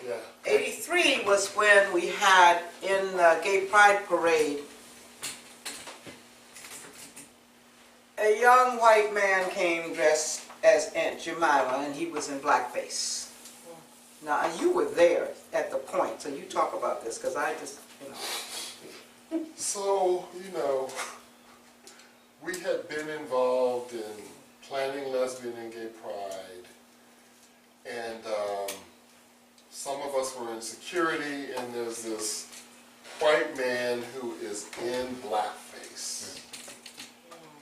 Yeah. 83 was when we had in the Gay Pride Parade, a young white man came dressed as Aunt Jemima, and he was in blackface. Now, you were there at the point, so you talk about this, because I just, you know. So, you know, we had been involved in planning lesbian and gay pride, and some of us were in security, and there's this white man who is in blackface,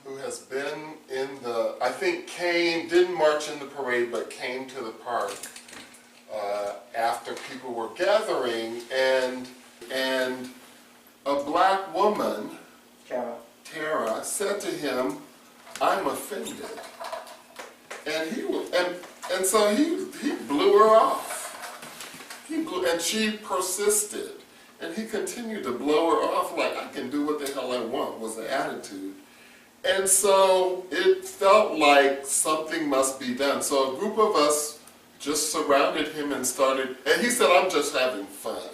who has been in the, I think didn't march in the parade, but came to the park after people were gathering, and a black woman, Tara, said to him, "I'm offended," and so he blew her off. And she persisted, and he continued to blow her off like, "I can do what the hell I want," was the attitude. And so it felt like something must be done. So a group of us just surrounded him and started, and he said, "I'm just having fun."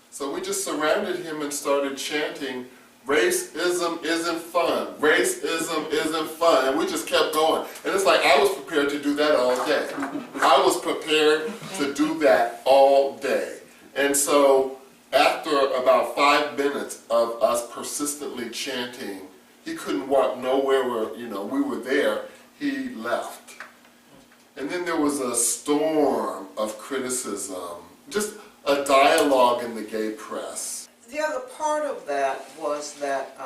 So we just surrounded him and started chanting, "Racism isn't fun. Racism isn't fun." And we just kept going. And it's like I was prepared to do that all day. I was prepared to do that all day. And so after about 5 minutes of us persistently chanting, he couldn't walk nowhere where, you know, we were there, he left. And then there was a storm of criticism, just a dialogue in the gay press. The other part of that was that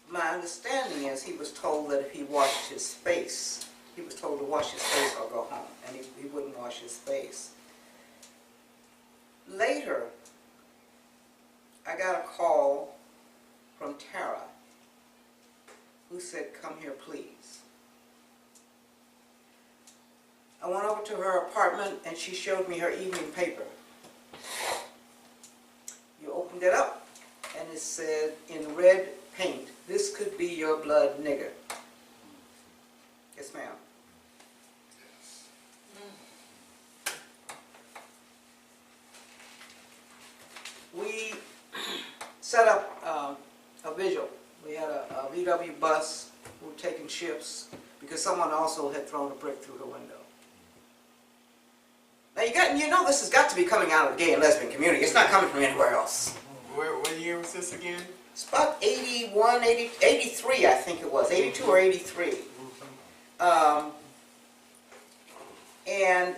my understanding is he was told that if he washed his face, he was told to wash his face or go home, and he wouldn't wash his face. Later, I got a call from Tara, who said, "Come here, please." I went over to her apartment, and she showed me her evening paper. You opened it up, and it said in red paint, "This could be your blood, nigger." Yes, ma'am. We set up a vigil. We had a VW bus. We were taking shifts because someone also had thrown a brick through the window. Now you know this has got to be coming out of the gay and lesbian community. It's not coming from anywhere else. What year was this again? It's about 81, 83, I think it was, 82 or 83. And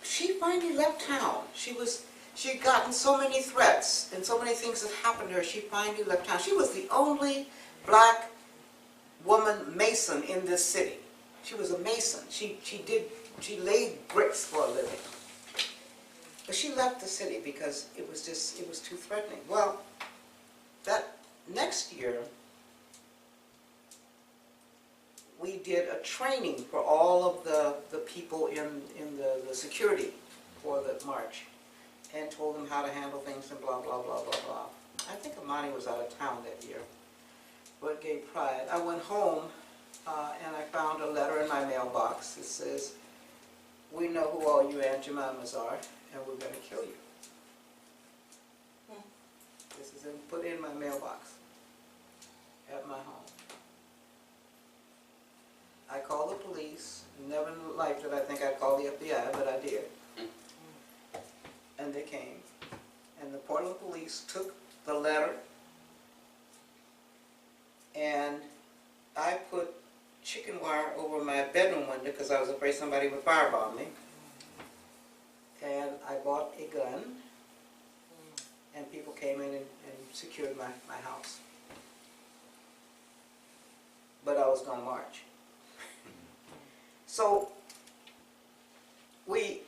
she finally left town. She'd gotten so many threats and so many things that happened to her. She finally left town. She was the only black woman mason in this city. She was a mason. She laid bricks for a living. But she left the city because it was too threatening. Well, that next year, we did a training for all of the people in the security for the march, and told them how to handle things and blah, blah, blah, blah, blah. I think Amani was out of town that year, but Gay Pride. I went home and I found a letter in my mailbox. It says, "We know who all you Aunt Jemimas are, and we're going to kill you." This is put in my mailbox at my home. I called the police. Never in life did I think I'd call the FBI, but I did. And they came. And the Portland police took the letter, and I put chicken wire over my bedroom window because I was afraid somebody would firebomb me. And I bought a gun, and people came in and secured my house. But I was going to march. So we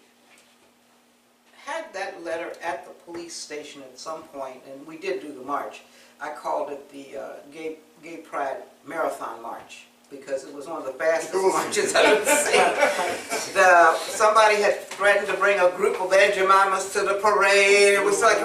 had that letter at the police station at some point, and we did do the march. I called it the Gay Pride Marathon March because it was one of the fastest marches I've ever seen. Somebody had threatened to bring a group of Aunt Jemimas to the parade. It was like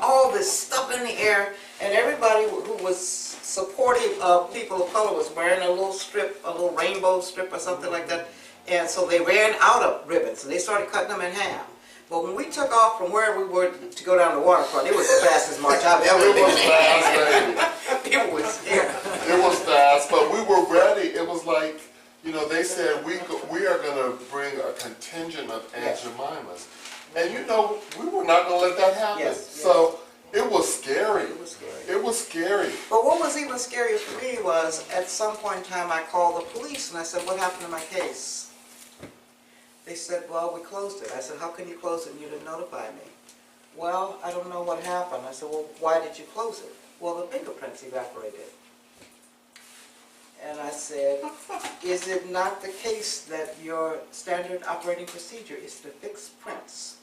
all this stuff in the air, and everybody who was supportive of people of color was wearing a little strip, a little rainbow strip or something like that. And so they ran out of ribbons, and they started cutting them in half. But when we took off from where we were to go down the waterfront, it was the fastest march I've ever It been was in. fast, baby. People were scared. It was fast, but we were ready. It was like, you know, they said we are going to bring a contingent of Aunt Yes. Jemimas. And you know, we were not going to let that happen. Yes, yes. So it was scary. It was scary. It was scary. But what was even scarier for me was, at some point in time, I called the police and I said, what happened to my case? They said, well, we closed it. I said, how can you close it and you didn't notify me? Well, I don't know what happened. I said, well, why did you close it? Well, the fingerprints evaporated. And I said, is it not the case that your standard operating procedure is to fix prints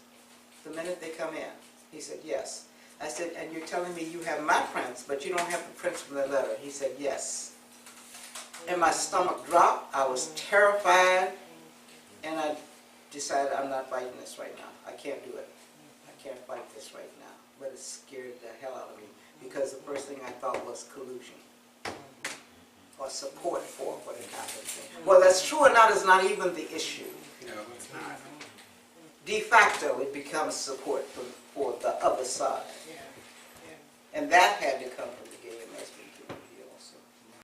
the minute they come in? He said, yes. I said, and you're telling me you have my prints, but you don't have the prints from the letter? He said, yes. And my stomach dropped. I was terrified. And I decided I'm not fighting this right now. I can't do it. I can't fight this right now. But it scared the hell out of me, because the first thing I thought was collusion or support for what had happened. Well, that's true or not is not even the issue. No, it's not. De facto, it becomes support for the other side. And that had to come from